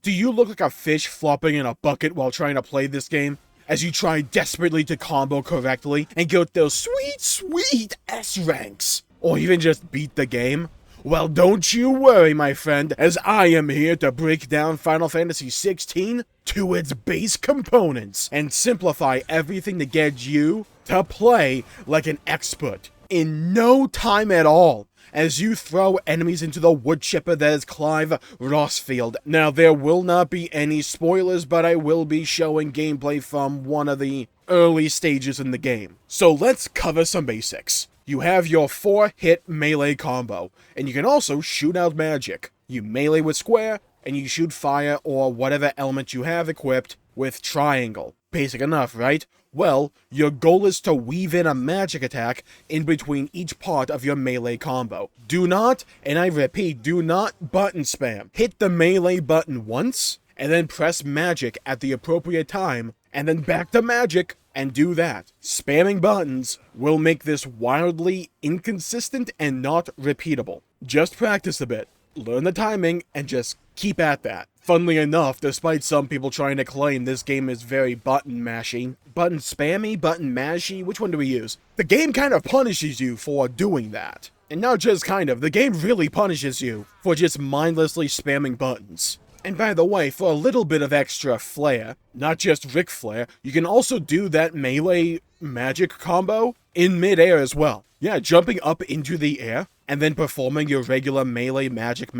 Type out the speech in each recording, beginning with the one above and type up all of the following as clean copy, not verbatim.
Do you look like a fish flopping in a bucket while trying to play this game? As you try desperately to combo correctly and get those sweet S ranks, or even just beat the game? Well, don't you worry, my friend, as I am here to break down Final Fantasy XVI to its base components and simplify everything to get you to play like an expert in no time at all, as you throw enemies into the wood chipper that is Clive Rossfield. Now, there will not be any spoilers, but I will be showing gameplay from one of the early stages in the game. So let's cover some basics. You have your 4-hit melee combo, and you can also shoot out magic. You melee with square, and you shoot fire or whatever element you have equipped with triangle. Basic enough, right? Well, your goal is to weave in a magic attack in between each part of your melee combo. Do not, and I repeat, do not button spam. Hit the melee button once, and then press magic at the appropriate time, and then back to magic, and do that. Spamming buttons will make this wildly inconsistent and not repeatable. Just practice a bit, learn the timing, and just keep at that. Funnily enough, despite some people trying to claim this game is very button mashy, button spammy, button mashy, which one do we use? The game kind of punishes you for doing that. And not just kind of, the game really punishes you for just mindlessly spamming buttons. And by the way, for a little bit of extra flair, not just Ric Flair, you can also do that melee magic combo in midair as well. Yeah, jumping up into the air, and then performing your regular melee magic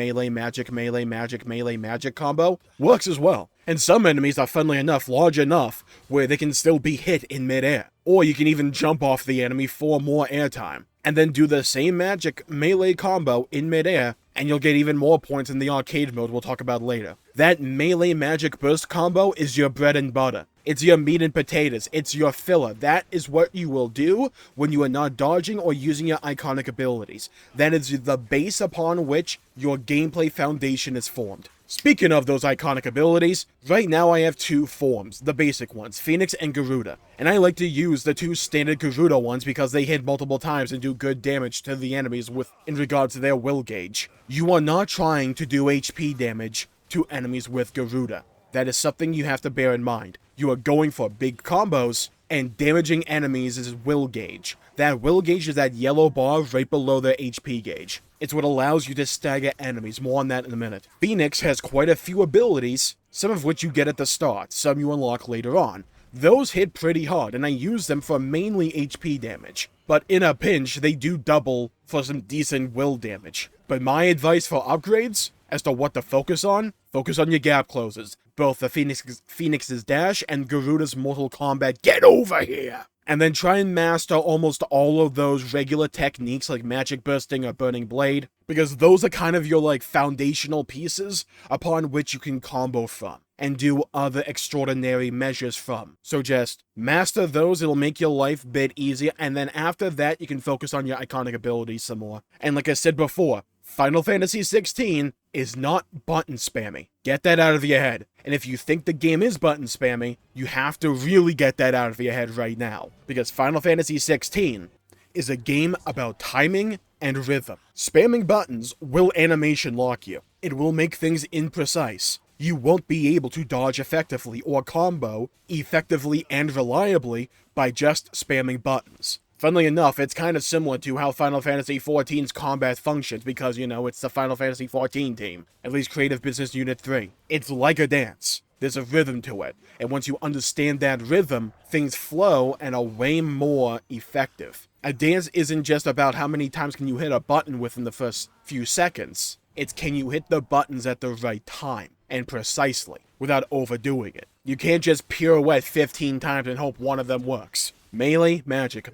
combo works as well. And some enemies are funnily enough large enough where they can still be hit in midair. Or you can even jump off the enemy for more airtime, and then do the same magic melee combo in midair, and you'll get even more points in the arcade mode we'll talk about later. That melee magic burst combo is your bread and butter. It's your meat and potatoes. It's your filler. That is what you will do when you are not dodging or using your iconic abilities. That is the base upon which your gameplay foundation is formed. Speaking of those iconic abilities, right now I have two forms, the basic ones, Phoenix and Garuda. And I like to use the two standard Garuda ones because they hit multiple times and do good damage to the enemies in regards to their will gauge. You are not trying to do HP damage to enemies with Garuda. That is something you have to bear in mind. You are going for big combos, and damaging enemies is will gauge. That will gauge is that yellow bar right below their HP gauge. It's what allows you to stagger enemies, more on that in a minute. Phoenix has quite a few abilities, some of which you get at the start, some you unlock later on. Those hit pretty hard, and I use them for mainly HP damage. But in a pinch, they do double for some decent will damage. But my advice for upgrades, as to what to focus on your gap closes. Both the Phoenix's dash and Garuda's Mortal Kombat get over here! And then try and master almost all of those regular techniques like magic bursting or burning blade, because those are kind of your foundational pieces upon which you can combo from and do other extraordinary measures from. So just master those, it'll make your life a bit easier, and then after that you can focus on your iconic abilities some more. And like I said before, Final Fantasy XVI is not button spammy. Get that out of your head. And if you think the game is button spammy, you have to really get that out of your head right now. Because Final Fantasy XVI is a game about timing and rhythm. Spamming buttons will animation lock you. It will make things imprecise. You won't be able to dodge effectively or combo effectively and reliably by just spamming buttons. Funnily enough, it's kind of similar to how Final Fantasy XIV's combat functions because, it's the Final Fantasy XIV team, at least Creative Business Unit 3. It's like a dance. There's a rhythm to it, and once you understand that rhythm, things flow and are way more effective. A dance isn't just about how many times can you hit a button within the first few seconds. It's can you hit the buttons at the right time, and precisely, without overdoing it. You can't just pirouette 15 times and hope one of them works. Melee, magic,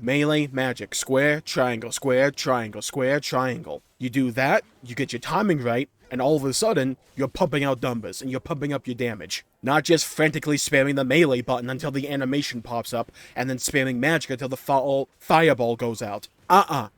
square, triangle, square, triangle, square, triangle. You do that, you get your timing right, and all of a sudden, you're pumping out numbers, and you're pumping up your damage. Not just frantically spamming the melee button until the animation pops up, and then spamming magic until the fireball goes out.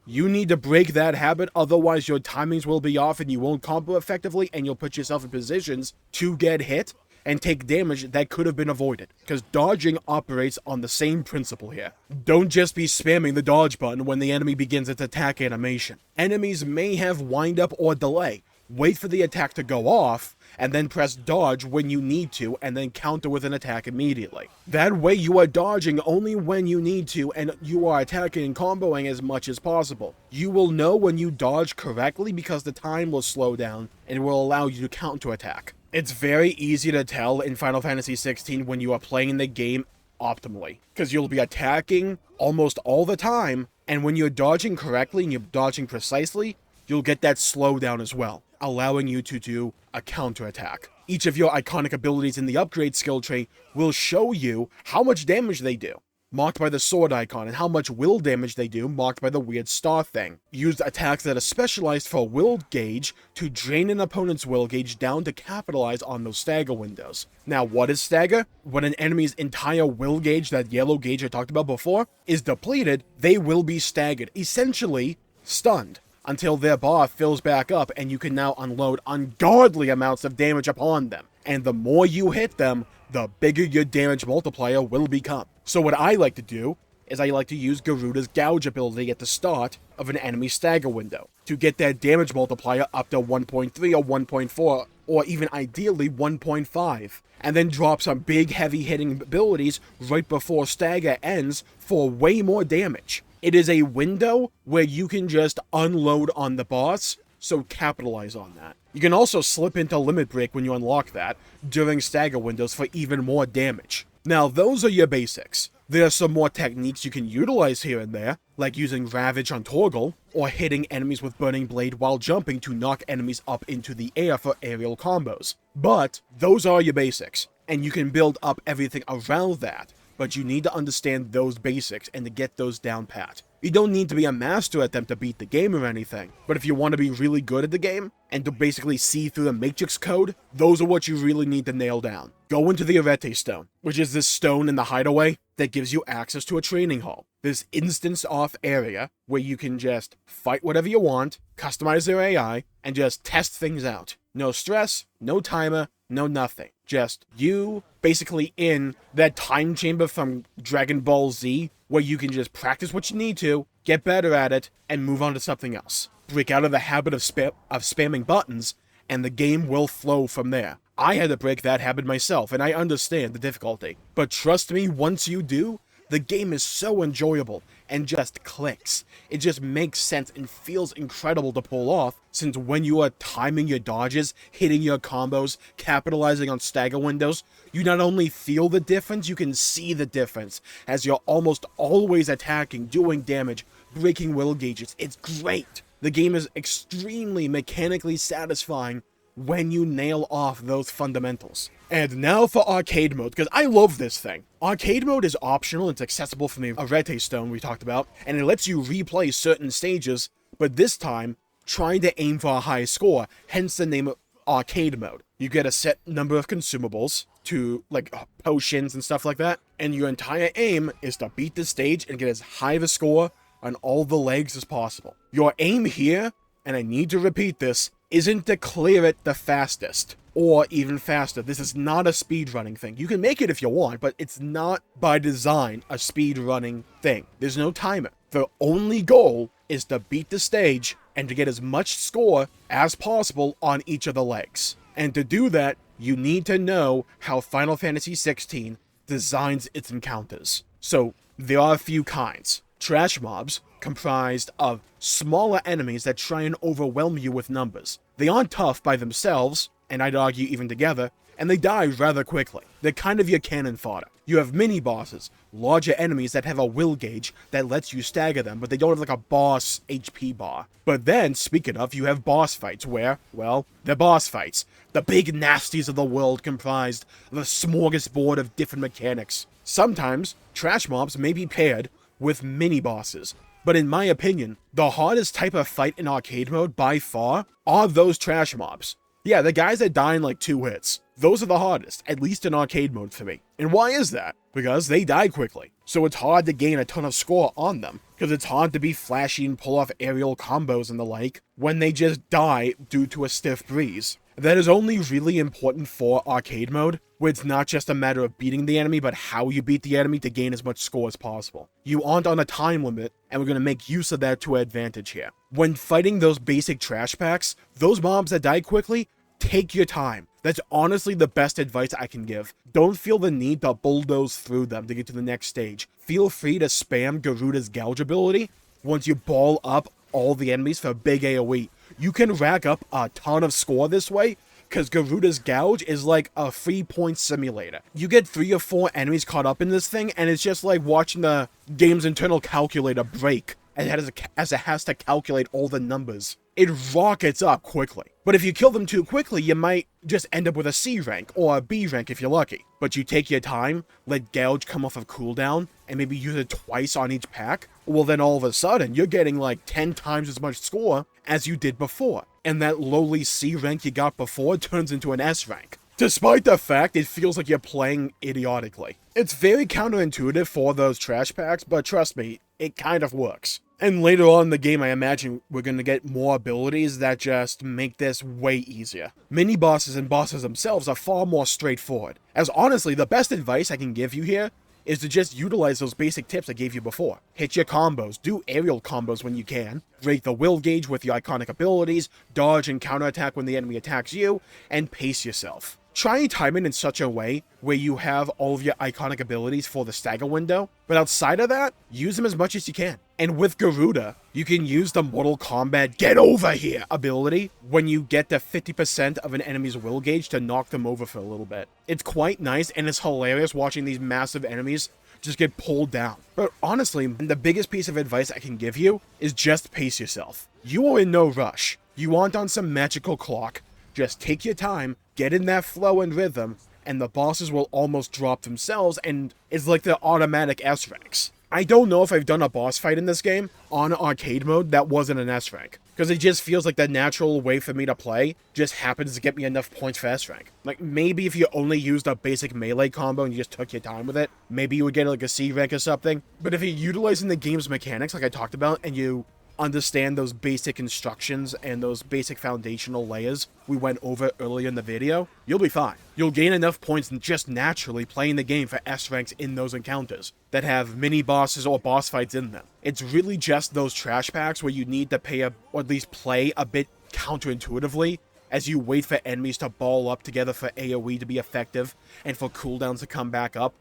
You need to break that habit, otherwise your timings will be off and you won't combo effectively, and you'll put yourself in positions to get hit and take damage that could have been avoided. Because dodging operates on the same principle here. Don't just be spamming the dodge button when the enemy begins its attack animation. Enemies may have wind up or delay, wait for the attack to go off, and then press dodge when you need to, and then counter with an attack immediately. That way you are dodging only when you need to, and you are attacking and comboing as much as possible. You will know when you dodge correctly because the time will slow down, and it will allow you to counter-attack. It's very easy to tell in Final Fantasy XVI when you are playing the game optimally, because you'll be attacking almost all the time, and when you're dodging correctly and you're dodging precisely, you'll get that slowdown as well, allowing you to do a counterattack. Each of your iconic abilities in the upgrade skill tree will show you how much damage they do, marked by the sword icon, and how much will damage they do, marked by the weird star thing. Use attacks that are specialized for will gauge to drain an opponent's will gauge down to capitalize on those stagger windows. Now, what is stagger? When an enemy's entire will gauge, that yellow gauge I talked about before, is depleted, they will be staggered, essentially stunned, until their bar fills back up and you can now unload ungodly amounts of damage upon them. And the more you hit them, the bigger your damage multiplier will become. So what I like to do is I like to use Garuda's Gouge ability at the start of an enemy stagger window to get that damage multiplier up to 1.3 or 1.4 or even ideally 1.5, and then drop some big heavy hitting abilities right before stagger ends for way more damage. It is a window where you can just unload on the boss, so capitalize on that. You can also slip into Limit Break when you unlock that during stagger windows for even more damage. Now, those are your basics. There are some more techniques you can utilize here and there, like using Ravage on Torgal, or hitting enemies with Burning Blade while jumping to knock enemies up into the air for aerial combos. But those are your basics, and you can build up everything around that. But you need to understand those basics and to get those down pat. You don't need to be a master at them to beat the game or anything, but if you want to be really good at the game, and to basically see through the matrix code, those are what you really need to nail down. Go into the Arete Stone, which is this stone in the hideaway that gives you access to a training hall. This instanced-off area where you can just fight whatever you want, customize their AI, and just test things out. No stress, no timer, no nothing. Just you basically in that time chamber from Dragon Ball Z where you can just practice what you need to, get better at it, and move on to something else. Break out of the habit of spamming buttons, and the game will flow from there. I had to break that habit myself, and I understand the difficulty. But trust me, once you do, the game is so enjoyable and just clicks. It just makes sense and feels incredible to pull off, since when you are timing your dodges, hitting your combos, capitalizing on stagger windows, you not only feel the difference, you can see the difference, as you're almost always attacking, doing damage, breaking will gauges. It's great. The game is extremely mechanically satisfying when you nail off those fundamentals. And now for arcade mode, because I love this thing. Arcade mode is optional, it's accessible from the Arete Stone we talked about, and it lets you replay certain stages, but this time, trying to aim for a high score, hence the name of arcade mode. You get a set number of consumables, to like potions and stuff like that, and your entire aim is to beat the stage and get as high of a score on all the legs as possible. Your aim here, and I need to repeat this, isn't to clear it the fastest, or even faster. This is not a speedrunning thing. You can make it if you want, but it's not by design a speedrunning thing. There's no timer. The only goal is to beat the stage and to get as much score as possible on each of the legs. And to do that, you need to know how Final Fantasy XVI designs its encounters. So, there are a few kinds. Trash mobs, comprised of smaller enemies that try and overwhelm you with numbers. They aren't tough by themselves, and I'd argue even together, and they die rather quickly. They're kind of your cannon fodder. You have mini-bosses, larger enemies that have a will gauge that lets you stagger them, but they don't have like a boss HP bar. But then, speaking of, you have boss fights where, well, they're boss fights. The big nasties of the world comprised of a smorgasbord of different mechanics. Sometimes, trash mobs may be paired with mini-bosses, but in my opinion, the hardest type of fight in arcade mode by far are those trash mobs. Yeah, the guys that die in like 2 hits. Those are the hardest, at least in arcade mode for me. And why is that? Because they die quickly, so it's hard to gain a ton of score on them, because it's hard to be flashy and pull off aerial combos and the like when they just die due to a stiff breeze. That is only really important for arcade mode, where it's not just a matter of beating the enemy, but how you beat the enemy to gain as much score as possible. You aren't on a time limit, and we're going to make use of that to our advantage here. When fighting those basic trash packs, those mobs that die quickly, take your time. That's honestly the best advice I can give. Don't feel the need to bulldoze through them to get to the next stage. Feel free to spam Garuda's Gouge ability. Once you ball up all the enemies for a big AoE, you can rack up a ton of score this way, because Garuda's Gouge is like a 3-point simulator. You get 3 or 4 enemies caught up in this thing, and it's just like watching the game's internal calculator break, as it has to calculate all the numbers. It rockets up quickly. But if you kill them too quickly, you might just end up with a C rank, or a B rank if you're lucky. But you take your time, let Gouge come off of cooldown, and maybe use it twice on each pack, well then all of a sudden, you're getting like 10 times as much score as you did before. And that lowly C rank you got before turns into an S rank. Despite the fact it feels like you're playing idiotically. It's very counterintuitive for those trash packs, but trust me, it kind of works. And later on in the game, I imagine we're going to get more abilities that just make this way easier. Mini-bosses and bosses themselves are far more straightforward, as honestly, the best advice I can give you here is to just utilize those basic tips I gave you before. Hit your combos, do aerial combos when you can, rate the will gauge with your iconic abilities, dodge and counterattack when the enemy attacks you, and pace yourself. Try and time it in such a way where you have all of your iconic abilities for the stagger window, but outside of that, use them as much as you can. And with Garuda, you can use the Mortal Kombat Get Over Here ability when you get to 50% of an enemy's will gauge to knock them over for a little bit. It's quite nice, and it's hilarious watching these massive enemies just get pulled down. But honestly, the biggest piece of advice I can give you is just pace yourself. You are in no rush. You aren't on some magical clock. Just take your time, get in that flow and rhythm, and the bosses will almost drop themselves, and it's like the automatic S ranks. I don't know if I've done a boss fight in this game on arcade mode that wasn't an S rank, because it just feels like the natural way for me to play just happens to get me enough points for S rank. Like, maybe if you only used a basic melee combo and you just took your time with it, maybe you would get like a C rank or something. But if you're utilizing the game's mechanics like I talked about, and you understand those basic instructions and those basic foundational layers we went over earlier in the video, you'll be fine. You'll gain enough points just naturally playing the game for S ranks in those encounters that have mini bosses or boss fights in them. It's really just those trash packs where you need to pay or at least play a bit counterintuitively as you wait for enemies to ball up together for AoE to be effective and for cooldowns to come back up,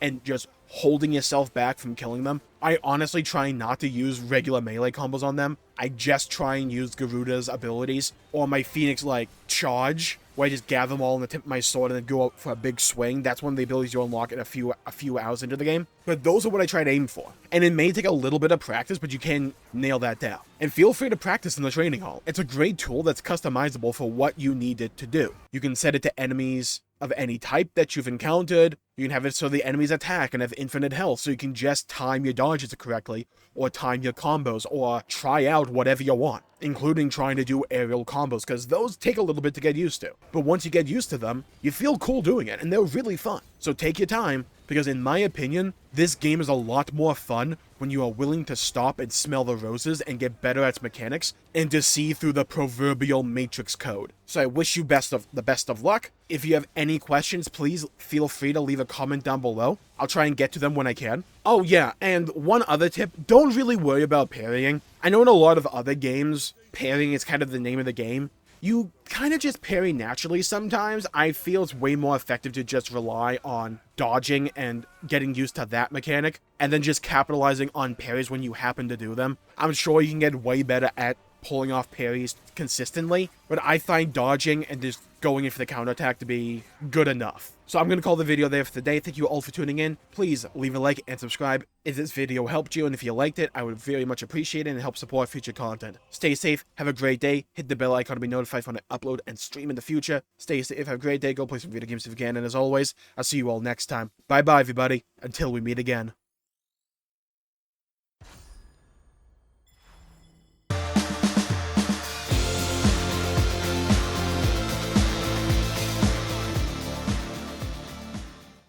and just holding yourself back from killing them. I honestly try not to use regular melee combos on them. I just try and use Garuda's abilities or my Phoenix like charge, where I just gather them all in the tip of my sword and then go up for a big swing. That's one of the abilities you unlock in a few hours into the game. But those are what I try to aim for. And it may take a little bit of practice, but you can nail that down. And feel free to practice in the training hall. It's a great tool that's customizable for what you need it to do. You can set it to enemies of any type that you've encountered. You can have it so the enemies attack and have infinite health, so you can just time your dodges correctly, or time your combos, or try out whatever you want, including trying to do aerial combos, because those take a little bit to get used to. But once you get used to them, you feel cool doing it, and they're really fun. So take your time, because in my opinion, this game is a lot more fun when you are willing to stop and smell the roses and get better at its mechanics, and to see through the proverbial matrix code. So I wish you the best of luck. If you have any questions, please feel free to leave a comment down below. I'll try and get to them when I can. Oh yeah, and one other tip, don't really worry about parrying. I know in a lot of other games, parrying is kind of the name of the game. You kind of just parry naturally sometimes. I feel it's way more effective to just rely on dodging and getting used to that mechanic, and then just capitalizing on parries when you happen to do them. I'm sure you can get way better at pulling off parries consistently, but I find dodging and just going in for the counterattack to be good enough. So I'm going to call the video there for today. Thank you all for tuning in. Please leave a like and subscribe if this video helped you, and if you liked it, I would very much appreciate it and help support future content. Stay safe, have a great day, hit the bell icon to be notified when I upload and stream in the future. Stay safe, have a great day, go play some video games if you can, and as always, I'll see you all next time. Bye bye everybody, until we meet again.